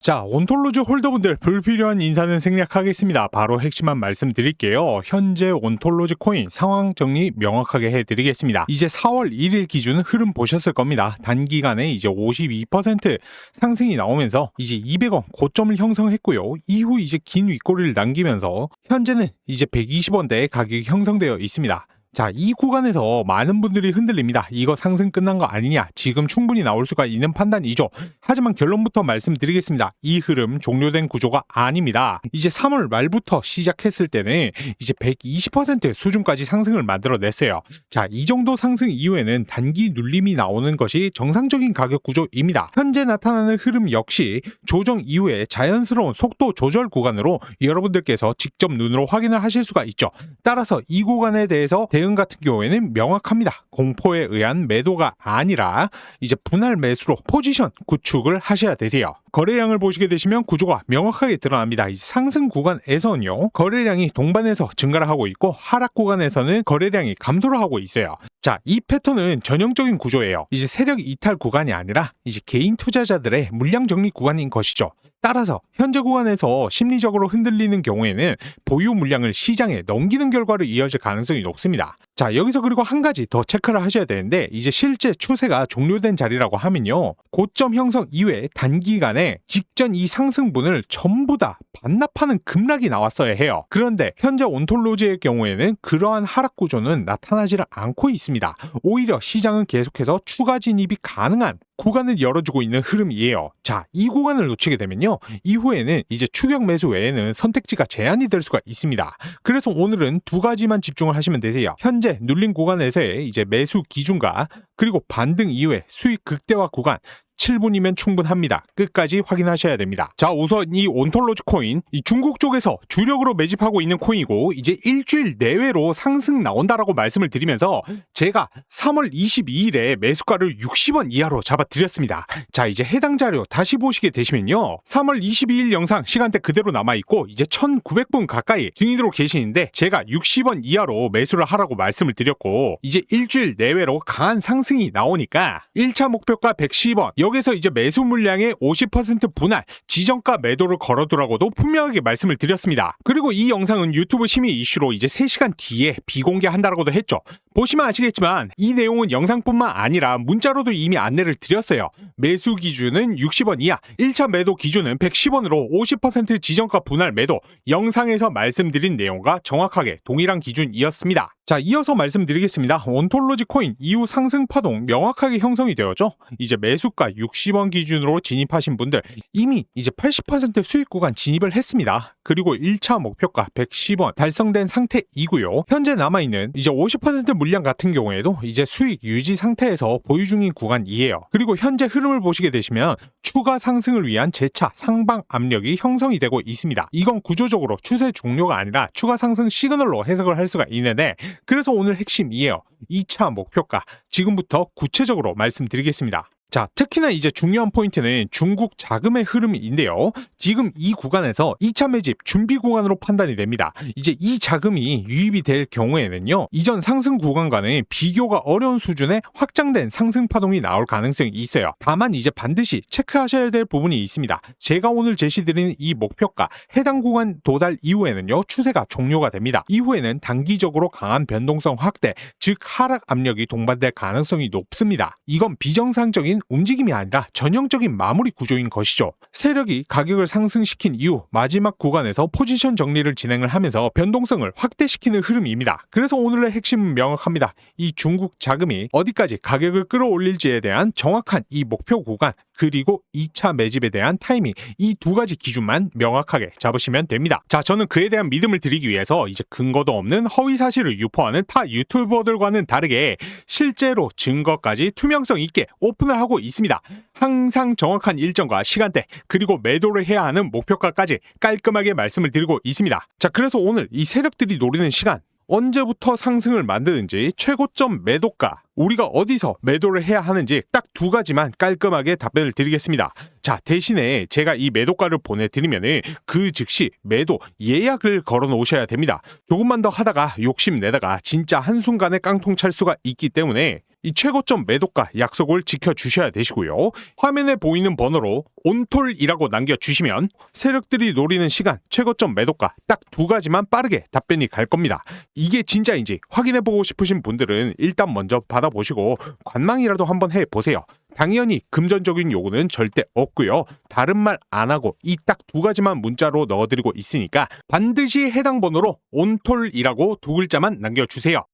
자, 온톨로지 홀더분들 불필요한 인사는 생략하겠습니다. 바로 핵심만 말씀드릴게요. 현재 온톨로지 코인 상황 정리 명확하게 해드리겠습니다. 이제 4월 1일 기준 흐름 보셨을 겁니다. 단기간에 이제 52% 상승이 나오면서 이제 200원 고점을 형성했고요. 이후 이제 긴 윗꼬리를 남기면서 현재는 이제 120원대의 가격이 형성되어 있습니다. 자, 이 구간에서 많은 분들이 흔들립니다. 이거 상승 끝난 거 아니냐? 지금 충분히 나올 수가 있는 판단이죠. 하지만 결론부터 말씀드리겠습니다. 이 흐름 종료된 구조가 아닙니다. 이제 3월 말부터 시작했을 때는 이제 120% 수준까지 상승을 만들어냈어요. 자, 이 정도 상승 이후에는 단기 눌림이 나오는 것이 정상적인 가격 구조입니다. 현재 나타나는 흐름 역시 조정 이후에 자연스러운 속도 조절 구간으로 여러분들께서 직접 눈으로 확인을 하실 수가 있죠. 따라서 이 구간에 대해서 대응 같은 경우에는 명확합니다. 공포에 의한 매도가 아니라 이제 분할 매수로 포지션 구축을 하셔야 되세요. 거래량을 보시게 되시면 구조가 명확하게 드러납니다. 이 상승 구간에서는요, 거래량이 동반해서 증가를 하고 있고 하락 구간에서는 거래량이 감소를 하고 있어요. 자, 이 패턴은 전형적인 구조예요. 이제 세력 이탈 구간이 아니라 이제 개인 투자자들의 물량 정리 구간인 것이죠. 따라서 현재 구간에서 심리적으로 흔들리는 경우에는 보유 물량을 시장에 넘기는 결과로 이어질 가능성이 높습니다. 자, 여기서 그리고 한 가지 더 체크를 하셔야 되는데, 이제 실제 추세가 종료된 자리라고 하면요, 고점 형성 이후에 단기간에 직전 이 상승분을 전부 다 반납하는 급락이 나왔어야 해요. 그런데 현재 온톨로지의 경우에는 그러한 하락 구조는 나타나지를 않고 있습니다. 오히려 시장은 계속해서 추가 진입이 가능한 구간을 열어주고 있는 흐름이에요. 자, 이 구간을 놓치게 되면요, 이후에는 이제 추격 매수 외에는 선택지가 제한이 될 수가 있습니다. 그래서 오늘은 두 가지만 집중을 하시면 되세요. 현재 눌린 구간에서의 이제 매수 기준과 그리고 반등 이후에 수익 극대화 구간 7분이면 충분합니다. 끝까지 확인하셔야 됩니다. 자, 우선 이 온톨로지 코인, 이 중국 쪽에서 주력으로 매집하고 있는 코인이고 이제 일주일 내외로 상승 나온다라고 말씀을 드리면서 제가 3월 22일에 매수가를 60원 이하로 잡아드렸습니다. 자, 이제 해당 자료 다시 보시게 되시면요, 3월 22일 영상 시간대 그대로 남아있고 이제 1900분 가까이 증인으로 계시는데 제가 60원 이하로 매수를 하라고 말씀을 드렸고, 이제 일주일 내외로 강한 상승이 나오니까 1차 목표가 110원, 여기서 이제 매수 물량의 50% 분할, 지정가 매도를 걸어두라고도 분명하게 말씀을 드렸습니다. 그리고 이 영상은 유튜브 심의 이슈로 이제 3시간 뒤에 비공개한다라고도 했죠. 보시면 아시겠지만 이 내용은 영상뿐만 아니라 문자로도 이미 안내를 드렸어요. 매수 기준은 60원 이하, 1차 매도 기준은 110원으로 50% 지정가 분할 매도, 영상에서 말씀드린 내용과 정확하게 동일한 기준이었습니다. 자, 이어서 말씀드리겠습니다. 온톨로지 코인 이후 상승 파동 명확하게 형성이 되었죠. 이제 매수가 60원 기준으로 진입하신 분들 이미 이제 80% 수익 구간 진입을 했습니다. 그리고 1차 목표가 110원 달성된 상태이고요. 현재 남아있는 이제 50% 물량 같은 경우에도 이제 수익 유지 상태에서 보유 중인 구간이에요. 그리고 현재 흐름을 보시게 되시면 추가 상승을 위한 재차 상방 압력이 형성이 되고 있습니다. 이건 구조적으로 추세 종료가 아니라 추가 상승 시그널로 해석을 할 수가 있는데, 그래서 오늘 핵심이에요. 2차 목표가 지금부터 구체적으로 말씀드리겠습니다. 자, 특히나 이제 중요한 포인트는 중국 자금의 흐름인데요. 지금 이 구간에서 2차 매집 준비 구간으로 판단이 됩니다. 이제 이 자금이 유입이 될 경우에는요, 이전 상승 구간과는 비교가 어려운 수준의 확장된 상승 파동이 나올 가능성이 있어요. 다만 이제 반드시 체크하셔야 될 부분이 있습니다. 제가 오늘 제시드리는 이 목표가 해당 구간 도달 이후에는요, 추세가 종료가 됩니다. 이후에는 단기적으로 강한 변동성 확대, 즉 하락 압력이 동반될 가능성이 높습니다. 이건 비정상적인 움직임이 아니라 전형적인 마무리 구조인 것이죠. 세력이 가격을 상승시킨 이후 마지막 구간에서 포지션 정리를 진행을 하면서 변동성을 확대시키는 흐름입니다. 그래서 오늘의 핵심은 명확합니다. 이 중국 자금이 어디까지 가격을 끌어올릴지에 대한 정확한 이 목표 구간, 그리고 2차 매집에 대한 타이밍, 이 두 가지 기준만 명확하게 잡으시면 됩니다. 자, 저는 그에 대한 믿음을 드리기 위해서 이제 근거도 없는 허위 사실을 유포하는 타 유튜버들과는 다르게 실제로 증거까지 투명성 있게 오픈을 하고 있습니다. 항상 정확한 일정과 시간대, 그리고 매도를 해야 하는 목표가까지 깔끔하게 말씀을 드리고 있습니다. 자, 그래서 오늘 이 세력들이 노리는 시간, 언제부터 상승을 만드는지, 최고점 매도가, 우리가 어디서 매도를 해야 하는지 딱 두 가지만 깔끔하게 답변을 드리겠습니다. 자, 대신에 제가 이 매도가를 보내드리면 그 즉시 매도 예약을 걸어 놓으셔야 됩니다. 조금만 더 하다가 욕심내다가 진짜 한순간에 깡통 찰 수가 있기 때문에 이 최고점 매도가 약속을 지켜주셔야 되시고요. 화면에 보이는 번호로 온톨이라고 남겨주시면 세력들이 노리는 시간, 최고점 매도가 딱 두 가지만 빠르게 답변이 갈 겁니다. 이게 진짜인지 확인해보고 싶으신 분들은 일단 먼저 받아보시고 관망이라도 한번 해보세요. 당연히 금전적인 요구는 절대 없고요. 다른 말 안 하고 이 딱 두 가지만 문자로 넣어드리고 있으니까 반드시 해당 번호로 온톨이라고 두 글자만 남겨주세요.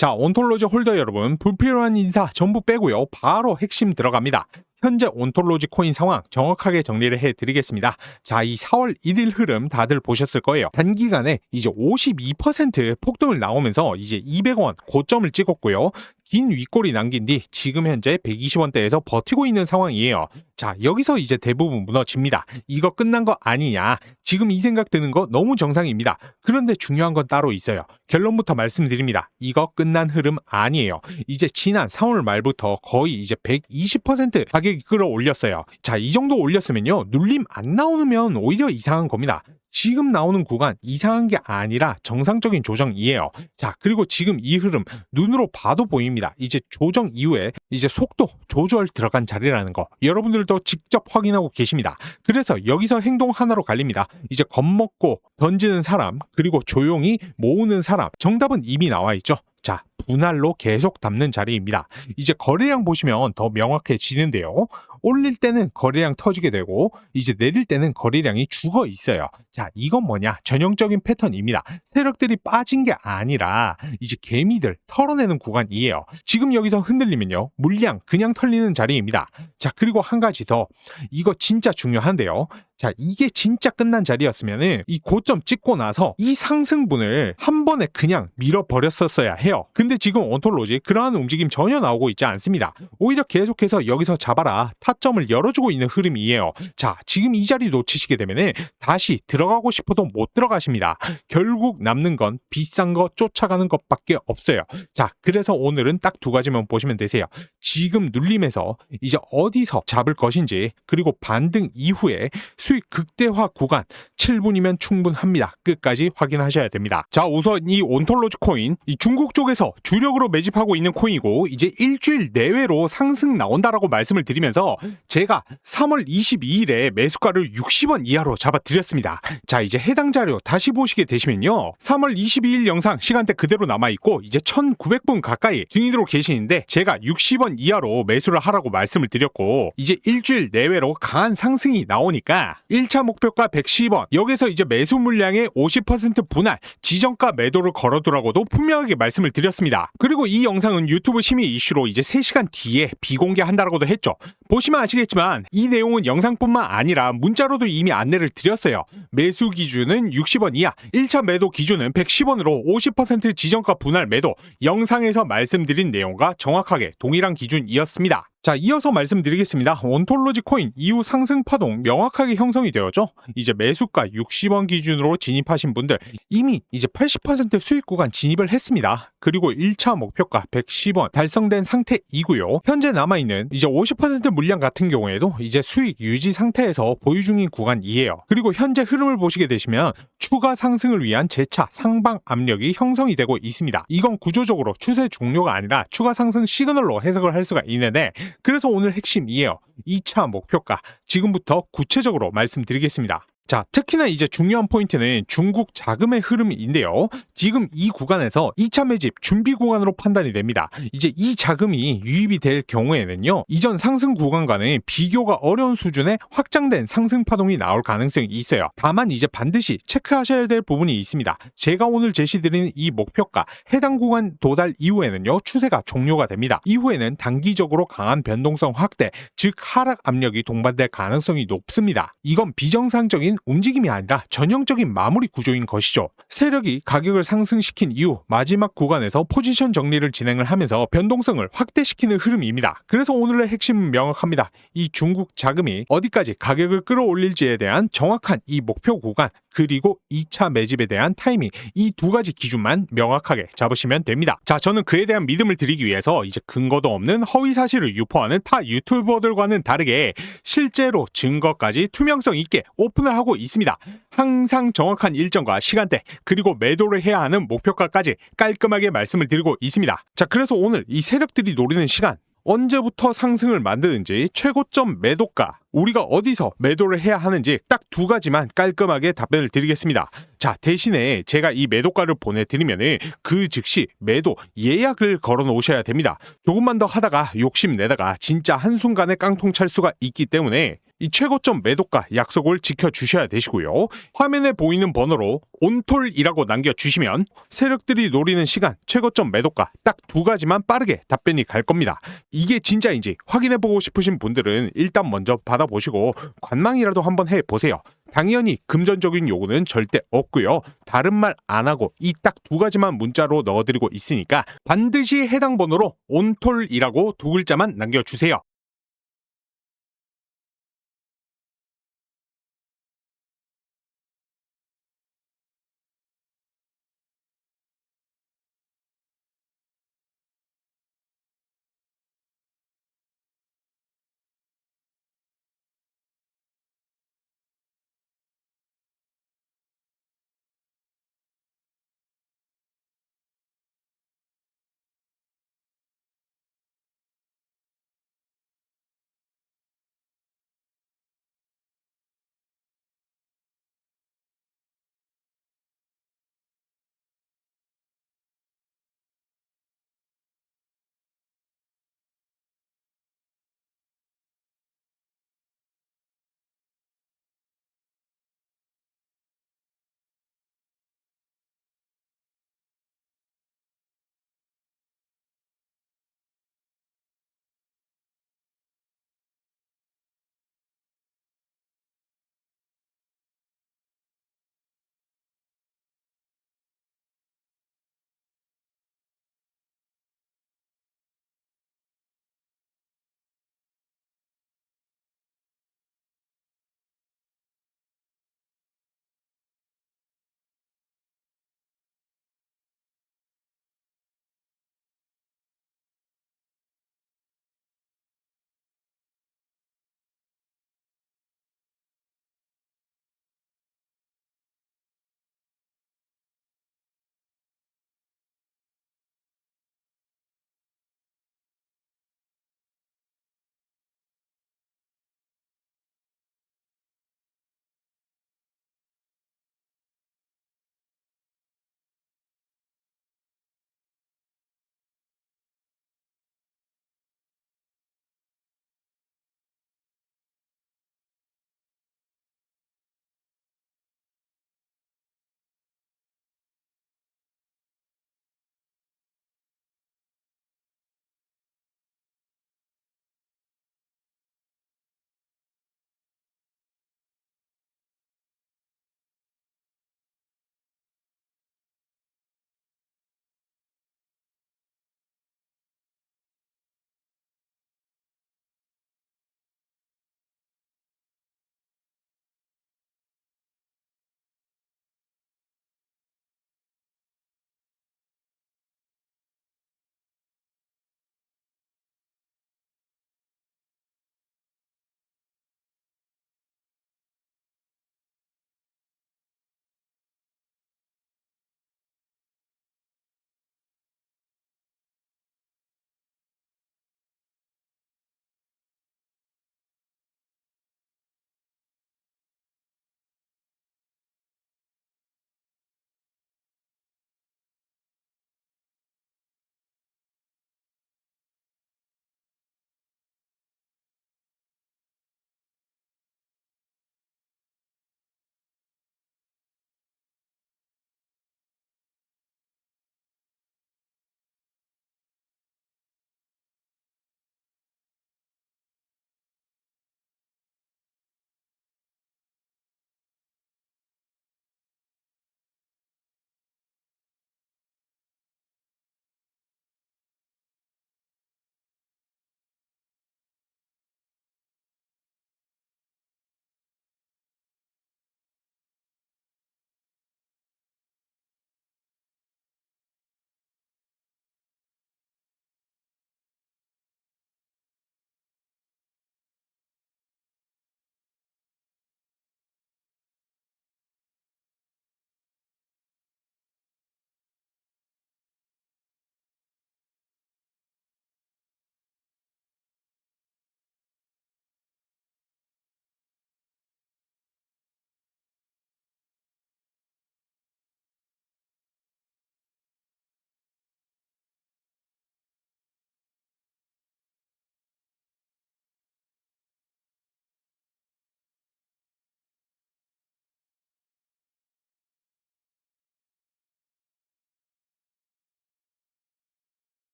자, 온톨로지 홀더 여러분, 불필요한 인사 전부 빼고요. 바로 핵심 들어갑니다. 현재 온톨로지 코인 상황 정확하게 정리를 해드리겠습니다. 자, 이 4월 1일 흐름 다들 보셨을 거예요. 단기간에 이제 52% 폭등을 나오면서 이제 200원 고점을 찍었고요. 긴 윗골이 남긴 뒤 지금 현재 120원대에서 버티고 있는 상황이에요. 자, 여기서 이제 대부분 무너집니다. 이거 끝난 거 아니냐? 지금 이 생각 드는 거 너무 정상입니다. 그런데 중요한 건 따로 있어요. 결론부터 말씀드립니다. 이거 끝난 흐름 아니에요. 이제 지난 3월 말부터 거의 이제 120% 가격이 끌어올렸어요. 자, 이 정도 올렸으면요. 눌림 안 나오면 오히려 이상한 겁니다. 지금 나오는 구간 이상한 게 아니라 정상적인 조정이에요. 자, 그리고 지금 이 흐름 눈으로 봐도 보입니다. 이제 조정 이후에 이제 속도 조절 들어간 자리라는 거 여러분들도 직접 확인하고 계십니다. 그래서 여기서 행동 하나로 갈립니다. 이제 겁먹고 던지는 사람 그리고 조용히 모으는 사람 정답은 이미 나와 있죠. 자, 분할로 계속 담는 자리입니다. 이제 거래량 보시면 더 명확해지는데요. 올릴 때는 거래량 터지게 되고 이제 내릴 때는 거래량이 죽어 있어요. 자, 이건 뭐냐? 전형적인 패턴입니다. 세력들이 빠진 게 아니라 이제 개미들 털어내는 구간이에요. 지금 여기서 흔들리면요. 물량 그냥 털리는 자리입니다. 자, 그리고 한 가지 더. 이거 진짜 중요한데요. 자, 이게 진짜 끝난 자리였으면은 이 고점 찍고 나서 이 상승분을 한 번에 그냥 밀어버렸었어야 해요. 근데 지금 온톨로지 그러한 움직임 전혀 나오고 있지 않습니다. 오히려 계속해서 여기서 잡아라 타점을 열어주고 있는 흐름이에요. 자, 지금 이 자리 놓치시게 되면은 다시 들어가고 싶어도 못 들어가십니다. 결국 남는 건 비싼 거 쫓아가는 것밖에 없어요. 자, 그래서 오늘은 딱 두 가지만 보시면 되세요. 지금 눌림에서 이제 어디서 잡을 것인지 그리고 반등 이후에 수익 극대화 구간 7분이면 충분합니다. 끝까지 확인하셔야 됩니다. 자, 우선 이 온톨로지 코인 이 중국 쪽에서 주력으로 매집하고 있는 코인이고 이제 일주일 내외로 상승 나온다라고 말씀을 드리면서 제가 3월 22일에 매수가를 60원 이하로 잡아드렸습니다. 자, 이제 해당 자료 다시 보시게 되시면요. 3월 22일 영상 시간대 그대로 남아있고 이제 1900분 가까이 증인으로 계시는데 제가 60원 이하로 매수를 하라고 말씀을 드렸고 이제 일주일 내외로 강한 상승이 나오니까 1차 목표가 110원 여기서 이제 매수 물량의 50% 분할 지정가 매도를 걸어두라고도 분명하게 말씀을 드렸습니다. 그리고 이 영상은 유튜브 심의 이슈로 이제 3시간 뒤에 비공개한다라고도 했죠. 보시면 아시겠지만 이 내용은 영상뿐만 아니라 문자로도 이미 안내를 드렸어요. 매수 기준은 60원 이하 1차 매도 기준은 110원으로 50% 지정가 분할 매도 영상에서 말씀드린 내용과 정확하게 동일한 기준이었습니다. 자, 이어서 말씀드리겠습니다. 온톨로지 코인 이후 상승 파동 명확하게 형성이 되었죠. 이제 매수가 60원 기준으로 진입하신 분들 이미 이제 80% 수익 구간 진입을 했습니다. 그리고 1차 목표가 110원 달성된 상태이고요. 현재 남아있는 이제 50% 물량 같은 경우에도 이제 수익 유지 상태에서 보유 중인 구간이에요. 그리고 현재 흐름을 보시게 되시면 추가 상승을 위한 재차 상방 압력이 형성이 되고 있습니다. 이건 구조적으로 추세 종료가 아니라 추가 상승 시그널로 해석을 할 수가 있는데 그래서 오늘 핵심이에요. 2차 목표가 지금부터 구체적으로 말씀드리겠습니다. 자, 특히나 이제 중요한 포인트는 중국 자금의 흐름인데요. 지금 이 구간에서 2차 매집 준비 구간으로 판단이 됩니다. 이제 이 자금이 유입이 될 경우에는요. 이전 상승 구간과는 비교가 어려운 수준의 확장된 상승 파동이 나올 가능성이 있어요. 다만 이제 반드시 체크하셔야 될 부분이 있습니다. 제가 오늘 제시드리는 이 목표가 해당 구간 도달 이후에는요. 추세가 종료가 됩니다. 이후에는 단기적으로 강한 변동성 확대, 즉 하락 압력이 동반될 가능성이 높습니다. 이건 비정상적인 움직임이 아니라 전형적인 마무리 구조인 것이죠. 세력이 가격을 상승시킨 이후 마지막 구간에서 포지션 정리를 진행을 하면서 변동성을 확대시키는 흐름입니다. 그래서 오늘의 핵심은 명확합니다. 이 중국 자금이 어디까지 가격을 끌어올릴지에 대한 정확한 이 목표 구간 그리고 2차 매집에 대한 타이밍 이 두 가지 기준만 명확하게 잡으시면 됩니다. 자, 저는 그에 대한 믿음을 드리기 위해서 이제 근거도 없는 허위 사실을 유포하는 타 유튜버들과는 다르게 실제로 증거까지 투명성 있게 오픈을 하고 있습니다. 항상 정확한 일정과 시간대 그리고 매도를 해야 하는 목표가까지 깔끔하게 말씀을 드리고 있습니다. 자, 그래서 오늘 이 세력들이 노리는 시간 언제부터 상승을 만드는지 최고점 매도가 우리가 어디서 매도를 해야 하는지 딱 두 가지만 깔끔하게 답변을 드리겠습니다. 자, 대신에 제가 이 매도가를 보내드리면 그 즉시 매도 예약을 걸어 놓으셔야 됩니다. 조금만 더 하다가 욕심내다가 진짜 한순간에 깡통 찰 수가 있기 때문에 이 최고점 매도가 약속을 지켜주셔야 되시고요. 화면에 보이는 번호로 온톨이라고 남겨주시면 세력들이 노리는 시간, 최고점 매도가 딱 두 가지만 빠르게 답변이 갈 겁니다. 이게 진짜인지 확인해보고 싶으신 분들은 일단 먼저 받아보시고 관망이라도 한번 해보세요. 당연히 금전적인 요구는 절대 없고요. 다른 말 안 하고 이 딱 두 가지만 문자로 넣어드리고 있으니까 반드시 해당 번호로 온톨이라고 두 글자만 남겨주세요.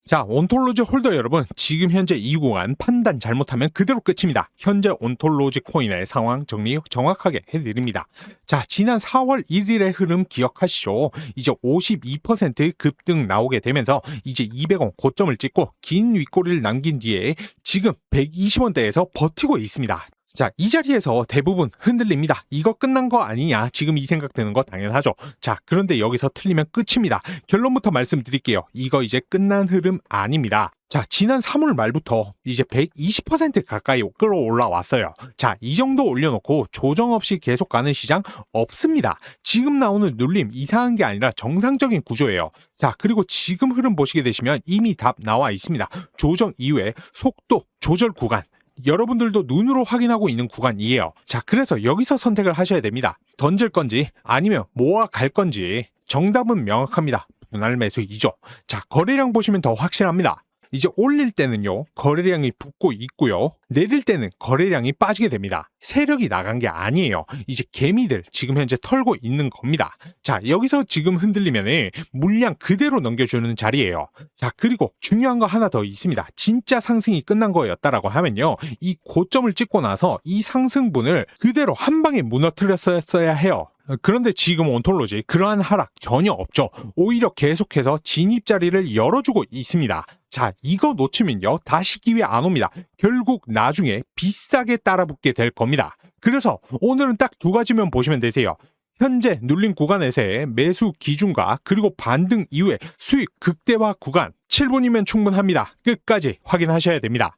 자, 온톨로지 홀더 여러분, 지금 현재 이 구간 판단 잘못하면 그대로 끝입니다. 현재 온톨로지 코인의 상황 정리 정확하게 해드립니다. 자, 지난 4월 1일의 흐름 기억하시죠? 이제 52% 급등 나오게 되면서 이제 200원 고점을 찍고 긴 윗꼬리를 남긴 뒤에 지금 120원대에서 버티고 있습니다. 자, 이 자리에서 대부분 흔들립니다. 이거 끝난 거 아니냐? 지금 이 생각 드는 거 당연하죠. 자, 그런데 여기서 틀리면 끝입니다. 결론부터 말씀드릴게요. 이거 이제 끝난 흐름 아닙니다. 자, 지난 3월 말부터 이제 120% 가까이 끌어올라왔어요. 자, 이 정도 올려놓고 조정 없이 계속 가는 시장 없습니다. 지금 나오는 눌림 이상한 게 아니라 정상적인 구조예요. 자, 그리고 지금 흐름 보시게 되시면 이미 답 나와 있습니다. 조정 이후에 속도 조절 구간. 여러분들도 눈으로 확인하고 있는 구간이에요. 자, 그래서 여기서 선택을 하셔야 됩니다. 던질 건지 아니면 모아 갈 건지. 정답은 명확합니다. 분할 매수이죠. 자, 거래량 보시면 더 확실합니다. 이제 올릴 때는요, 거래량이 붙고 있고요. 내릴 때는 거래량이 빠지게 됩니다. 세력이 나간 게 아니에요. 이제 개미들 지금 현재 털고 있는 겁니다. 자, 여기서 지금 흔들리면 물량 그대로 넘겨주는 자리예요. 자, 그리고 중요한 거 하나 더 있습니다. 진짜 상승이 끝난 거였다라고 하면요, 이 고점을 찍고 나서 이 상승분을 그대로 한 방에 무너뜨렸어야 해요. 그런데 지금 온톨로지 그러한 하락 전혀 없죠. 오히려 계속해서 진입 자리를 열어주고 있습니다. 자, 이거 놓치면요, 다시 기회 안 옵니다. 결국 나중에 비싸게 따라붙게 될 겁니다. 그래서 오늘은 딱 두 가지면 보시면 되세요. 현재 눌린 구간에서의 매수 기준과 그리고 반등 이후에 수익 극대화 구간 7분이면 충분합니다. 끝까지 확인하셔야 됩니다.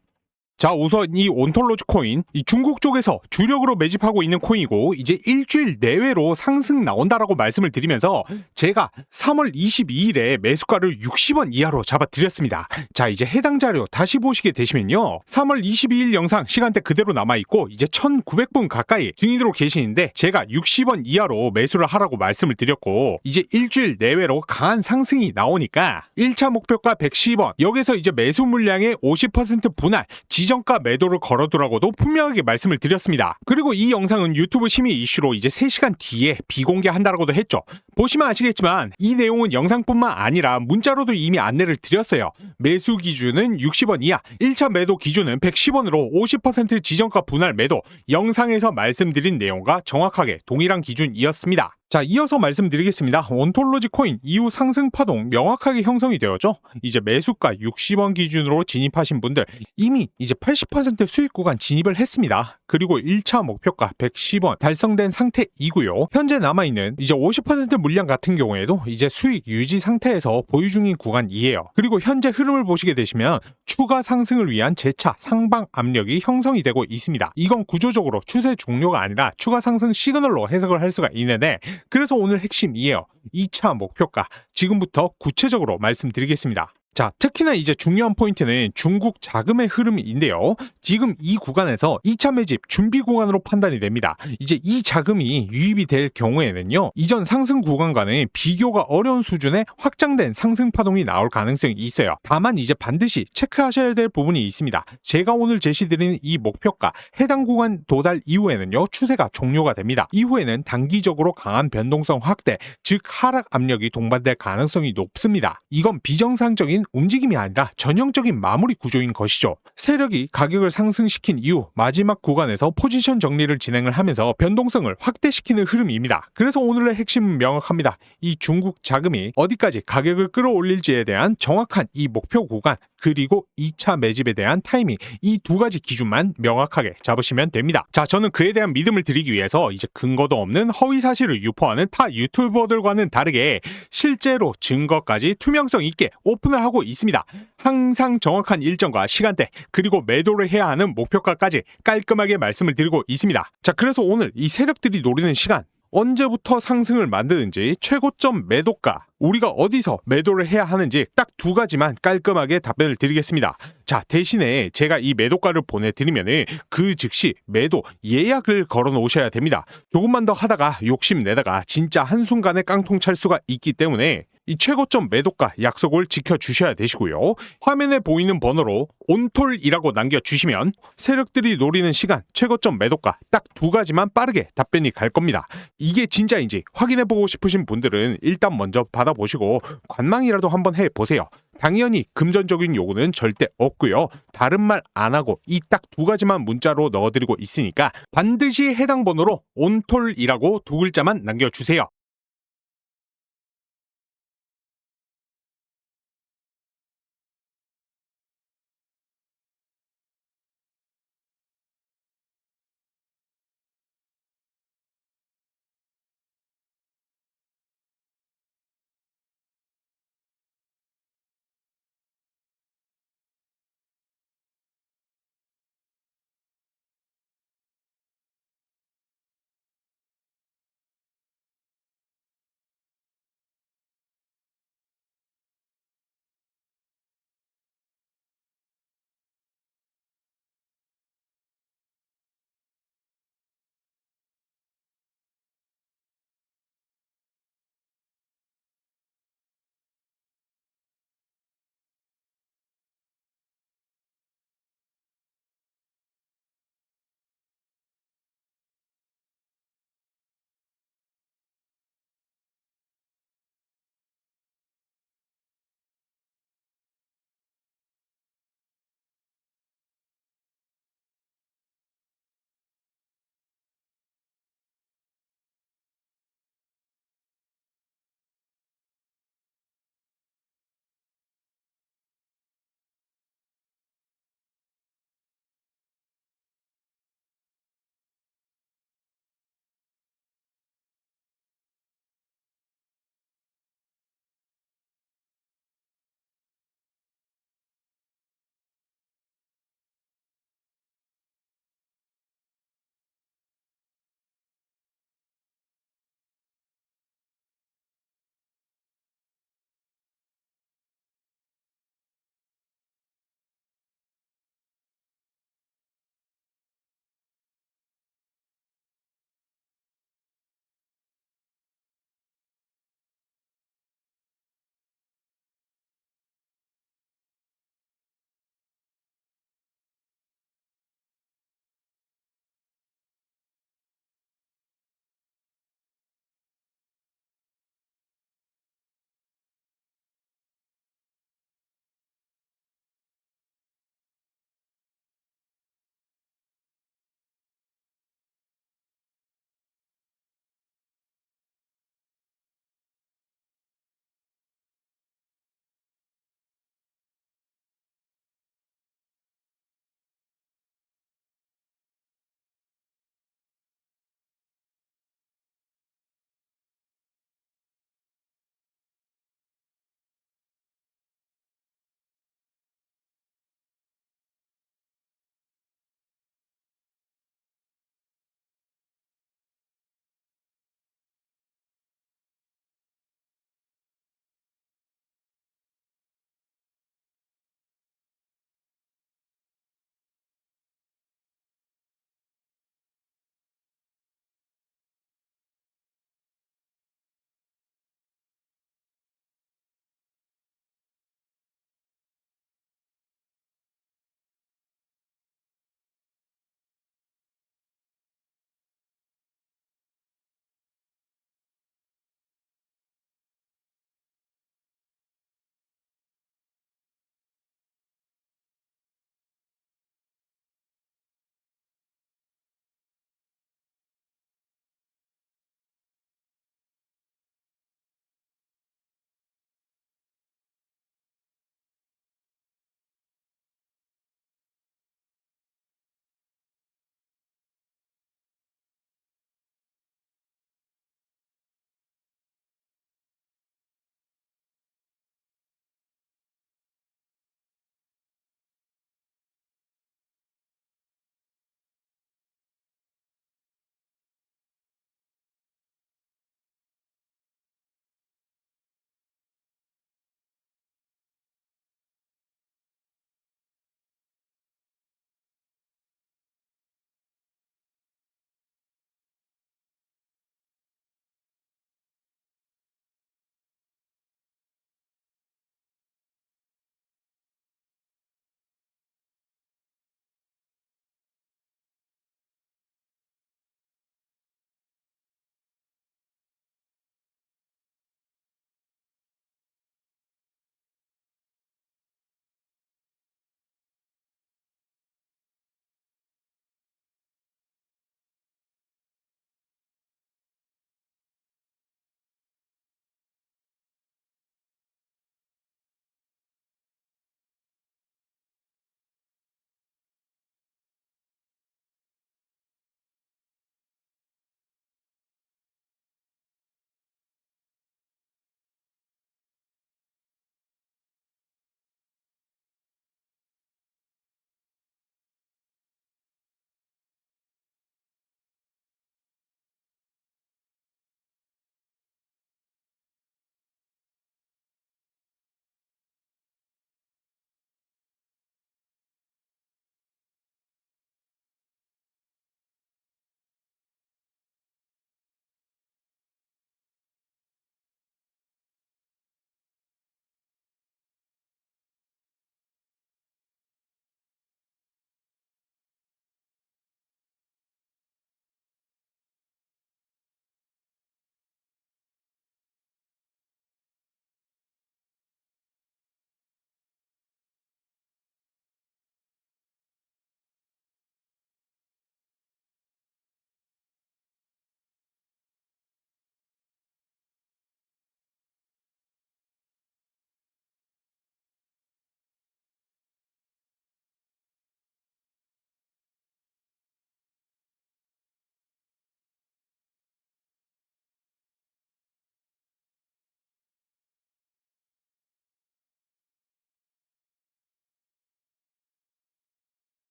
자, 우선 이 온톨로지 코인, 이 중국 쪽에서 주력으로 매집하고 있는 코인이고 이제 일주일 내외로 상승 나온다라고 말씀을 드리면서 제가 3월 22일에 매수가를 60원 이하로 잡아드렸습니다. 자, 이제 해당 자료 다시 보시게 되시면요, 3월 22일 영상 시간대 그대로 남아있고 이제 1900분 가까이 증인으로 계시는데 제가 60원 이하로 매수를 하라고 말씀을 드렸고 이제 일주일 내외로 강한 상승이 나오니까 1차 목표가 110원, 여기서 이제 매수 물량의 50% 분할, 지정가 매도를 걸어두라고도 분명하게 말씀을 드렸습니다. 그리고 이 영상은 유튜브 심의 이슈로 이제 3시간 뒤에 비공개한다라고도 했죠. 보시면 아시겠지만 이 내용은 영상뿐만 아니라 문자로도 이미 안내를 드렸어요. 매수 기준은 60원 이하, 1차 매도 기준은 110원으로 50% 지정가 분할 매도, 영상에서 말씀드린 내용과 정확하게 동일한 기준이었습니다. 자, 이어서 말씀드리겠습니다. 온톨로지 코인 이후 상승 파동 명확하게 형성이 되었죠. 이제 매수가 60원 기준으로 진입하신 분들 이미 이제 80% 수익 구간 진입을 했습니다. 그리고 1차 목표가 110원 달성된 상태이고요. 현재 남아있는 이제 50% 물량 같은 경우에도 이제 수익 유지 상태에서 보유 중인 구간이에요. 그리고 현재 흐름을 보시게 되시면 추가 상승을 위한 재차 상방 압력이 형성이 되고 있습니다. 이건 구조적으로 추세 종료가 아니라 추가 상승 시그널로 해석을 할 수가 있는데, 그래서 오늘 핵심이에요. 2차 목표가 지금부터 구체적으로 말씀드리겠습니다. 자, 특히나 이제 중요한 포인트는 중국 자금의 흐름인데요. 지금 이 구간에서 2차 매집 준비 구간으로 판단이 됩니다. 이제 이 자금이 유입이 될 경우에는요, 이전 상승 구간과는 비교가 어려운 수준의 확장된 상승 파동이 나올 가능성이 있어요. 다만 이제 반드시 체크하셔야 될 부분이 있습니다. 제가 오늘 제시드리는 이 목표가 해당 구간 도달 이후에는요, 추세가 종료가 됩니다. 이후에는 단기적으로 강한 변동성 확대, 즉 하락 압력이 동반될 가능성이 높습니다. 이건 비정상적인 움직임이 아니라 전형적인 마무리 구조인 것이죠. 세력이 가격을 상승시킨 이후 마지막 구간에서 포지션 정리를 진행을 하면서 변동성을 확대시키는 흐름입니다. 그래서 오늘의 핵심은 명확합니다. 이 중국 자금이 어디까지 가격을 끌어올릴지에 대한 정확한 이 목표 구간, 그리고 2차 매집에 대한 타이밍, 이 두 가지 기준만 명확하게 잡으시면 됩니다. 자, 저는 그에 대한 믿음을 드리기 위해서 이제 근거도 없는 허위 사실을 유포하는 타 유튜버들과는 다르게 실제로 증거까지 투명성 있게 오픈을 하고 있습니다. 항상 정확한 일정과 시간대, 그리고 매도를 해야 하는 목표가까지 깔끔하게 말씀을 드리고 있습니다. 자, 그래서 오늘 이 세력들이 노리는 시간, 언제부터 상승을 만드는지, 최고점 매도가, 우리가 어디서 매도를 해야 하는지 딱 두 가지만 깔끔하게 답변을 드리겠습니다. 자, 대신에 제가 이 매도가를 보내드리면 그 즉시 매도 예약을 걸어 놓으셔야 됩니다. 조금만 더 하다가 욕심내다가 진짜 한순간에 깡통 찰 수가 있기 때문에 이 최고점 매도가 약속을 지켜주셔야 되시고요. 화면에 보이는 번호로 온톨이라고 남겨주시면 세력들이 노리는 시간, 최고점 매도가 딱 두 가지만 빠르게 답변이 갈 겁니다. 이게 진짜인지 확인해보고 싶으신 분들은 일단 먼저 받아보시고 관망이라도 한번 해보세요. 당연히 금전적인 요구는 절대 없고요. 다른 말 안 하고 이 딱 두 가지만 문자로 넣어드리고 있으니까 반드시 해당 번호로 온톨이라고 두 글자만 남겨주세요.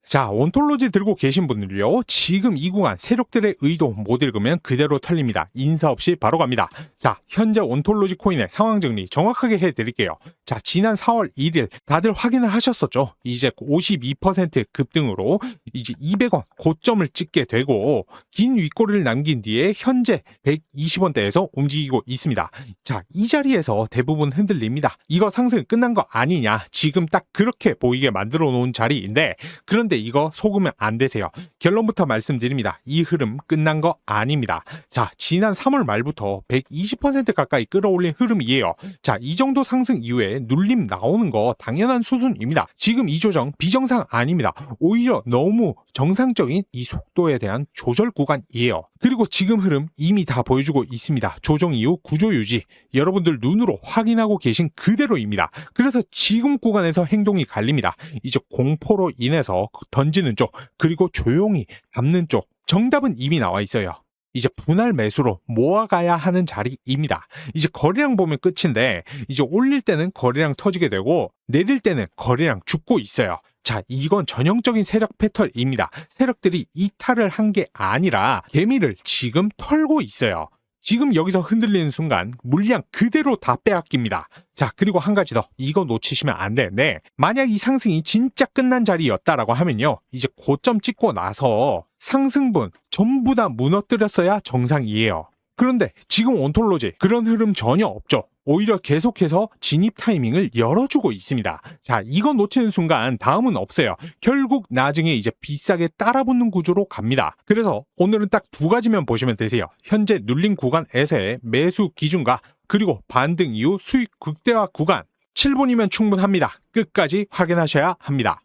자, 온톨로지 들고 계신 분들요. 지금 이 구간 세력들의 의도 못 읽으면 그대로 털립니다. 인사 없이 바로 갑니다. 자, 현재 온톨로지 코인의 상황 정리 정확하게 해드릴게요. 자, 지난 4월 1일 다들 확인을 하셨었죠. 이제 52% 급등으로 이제 200원 고점을 찍게 되고 긴 윗꼬리를 남긴 뒤에 현재 120원대에서 움직이고 있습니다. 자, 이 자리에서 대부분 흔들립니다. 이거 상승 끝난 거 아니냐? 지금 딱 그렇게 보이게 만들어 놓은 자리인데 그런데 이거 속으면 안 되세요. 결론부터 말씀드립니다. 이 흐름 끝난 거 아닙니다. 자, 지난 3월 말부터 120% 가까이 끌어올린 흐름이에요. 자, 이 정도 상승 이후에 눌림 나오는 거 당연한 수준입니다. 지금 이 조정 비정상 아닙니다. 오히려 너무 정상적인 이 속도에 대한 조절 구간이에요. 그리고 지금 흐름 이미 다 보여주고 있습니다. 조정 이후 구조 유지 여러분들 눈으로 확인하고 계신 그대로입니다. 그래서 지금 구간에서 행동이 갈립니다. 이제 공포로 인해서 던지는 쪽 그리고 조용히 잡는 쪽 정답은 이미 나와 있어요. 이제 분할 매수로 모아가야 하는 자리입니다. 이제 거래량 보면 끝인데 이제 올릴 때는 거래량 터지게 되고 내릴 때는 거래량 죽고 있어요. 자, 이건 전형적인 세력 패턴입니다. 세력들이 이탈을 한 게 아니라 개미를 지금 털고 있어요. 지금 여기서 흔들리는 순간 물량 그대로 다 빼앗깁니다. 자, 그리고 한 가지 더 이거 놓치시면 안 되는데 만약 이 상승이 진짜 끝난 자리였다라고 하면요. 이제 고점 찍고 나서 상승분 전부 다 무너뜨렸어야 정상이에요. 그런데 지금 온톨로지 그런 흐름 전혀 없죠. 오히려 계속해서 진입 타이밍을 열어주고 있습니다. 자, 이거 놓치는 순간 다음은 없어요. 결국 나중에 이제 비싸게 따라붙는 구조로 갑니다. 그래서 오늘은 딱 두 가지면 보시면 되세요. 현재 눌린 구간에서의 매수 기준과 그리고 반등 이후 수익 극대화 구간 7분이면 충분합니다. 끝까지 확인하셔야 합니다.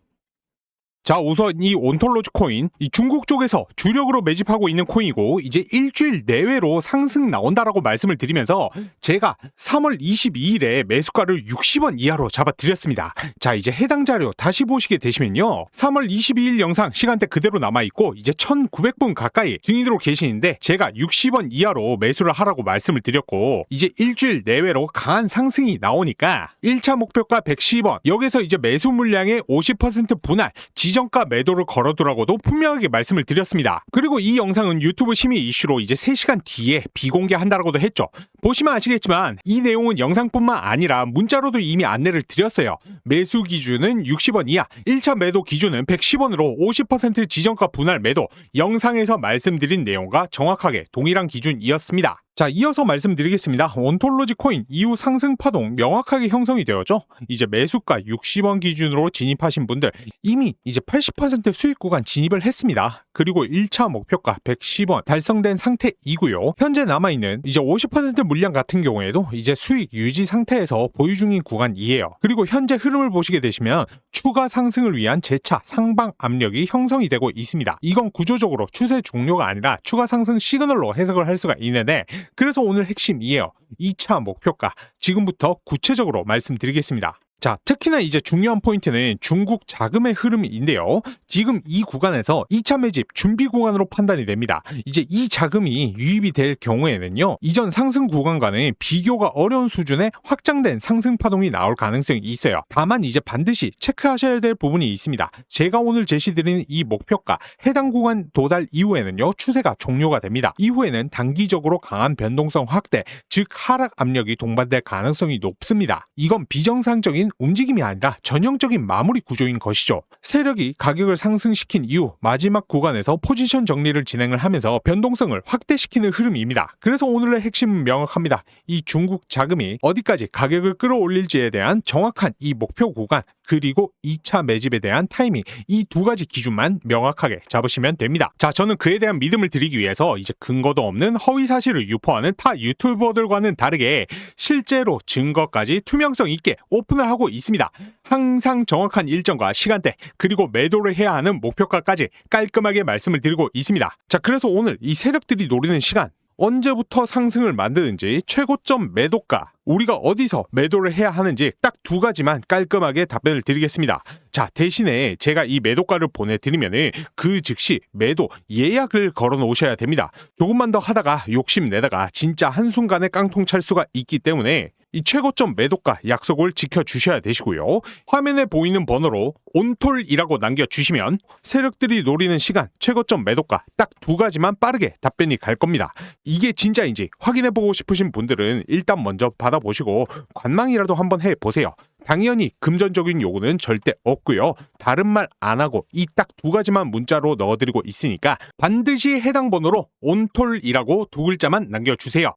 자, 우선 이 온톨로지 코인 이 중국 쪽에서 주력으로 매집하고 있는 코인이고 이제 일주일 내외로 상승 나온다라고 말씀을 드리면서 제가 3월 22일에 매수가를 60원 이하로 잡아드렸습니다. 자, 이제 해당 자료 다시 보시게 되시면요. 3월 22일 영상 시간대 그대로 남아있고 이제 1900분 가까이 증인으로 계시는데 제가 60원 이하로 매수를 하라고 말씀을 드렸고 이제 일주일 내외로 강한 상승이 나오니까 1차 목표가 110원 여기서 이제 매수 물량의 50% 분할 지정가 매도를 걸어두라고도 분명하게 말씀을 드렸습니다. 그리고 이 영상은 유튜브 심의 이슈로 이제 3시간 뒤에 비공개한다라고도 했죠. 보시면 아시겠지만 이 내용은 영상뿐만 아니라 문자로도 이미 안내를 드렸어요. 매수 기준은 60원 이하, 1차 매도 기준은 110원으로 50% 지정가 분할 매도 영상에서 말씀드린 내용과 정확하게 동일한 기준이었습니다. 자, 이어서 말씀드리겠습니다. 온톨로지 코인 이후 상승 파동 명확하게 형성이 되었죠. 이제 매수가 60원 기준으로 진입하신 분들 이미 이제 80% 수익 구간 진입을 했습니다. 그리고 1차 목표가 110원 달성된 상태이고요. 현재 남아있는 이제 50% 물량 같은 경우에도 이제 수익 유지 상태에서 보유 중인 구간이에요. 그리고 현재 흐름을 보시게 되시면 추가 상승을 위한 재차 상방 압력이 형성이 되고 있습니다. 이건 구조적으로 추세 종료가 아니라 추가 상승 시그널로 해석을 할 수가 있는데 그래서 오늘 핵심이에요. 2차 목표가 지금부터 구체적으로 말씀드리겠습니다. 자, 특히나 이제 중요한 포인트는 중국 자금의 흐름인데요. 지금 이 구간에서 2차 매집 준비 구간으로 판단이 됩니다. 이제 이 자금이 유입이 될 경우에는요. 이전 상승 구간과는 비교가 어려운 수준의 확장된 상승 파동이 나올 가능성이 있어요. 다만 이제 반드시 체크하셔야 될 부분이 있습니다. 제가 오늘 제시드리는 이 목표가 해당 구간 도달 이후에는요. 추세가 종료가 됩니다. 이후에는 단기적으로 강한 변동성 확대, 즉 하락 압력이 동반될 가능성이 높습니다. 이건 비정상적인 움직임이 아니라 전형적인 마무리 구조인 것이죠. 세력이 가격을 상승시킨 이후 마지막 구간에서 포지션 정리를 진행을 하면서 변동성을 확대시키는 흐름입니다. 그래서 오늘의 핵심은 명확합니다. 이 중국 자금이 어디까지 가격을 끌어올릴지에 대한 정확한 이 목표 구간 그리고 2차 매집에 대한 타이밍 이 두 가지 기준만 명확하게 잡으시면 됩니다. 자, 저는 그에 대한 믿음을 드리기 위해서 이제 근거도 없는 허위 사실을 유포하는 타 유튜버들과는 다르게 실제로 증거까지 투명성 있게 오픈을 하고 있습니다. 항상 정확한 일정과 시간대 그리고 매도를 해야 하는 목표가까지 깔끔하게 말씀을 드리고 있습니다. 자, 그래서 오늘 이 세력들이 노리는 시간 언제부터 상승을 만드는지 최고점 매도가 우리가 어디서 매도를 해야 하는지 딱 두 가지만 깔끔하게 답변을 드리겠습니다. 자, 대신에 제가 이 매도가를 보내드리면은 그 즉시 매도 예약을 걸어 놓으셔야 됩니다. 조금만 더 하다가 욕심내다가 진짜 한순간에 깡통 찰 수가 있기 때문에 이 최고점 매도가 약속을 지켜주셔야 되시고요. 화면에 보이는 번호로 온톨이라고 남겨주시면 세력들이 노리는 시간, 최고점 매도가 딱 두 가지만 빠르게 답변이 갈 겁니다. 이게 진짜인지 확인해보고 싶으신 분들은 일단 먼저 받아보시고 관망이라도 한번 해보세요. 당연히 금전적인 요구는 절대 없고요. 다른 말 안 하고 이 딱 두 가지만 문자로 넣어드리고 있으니까 반드시 해당 번호로 온톨이라고 두 글자만 남겨주세요.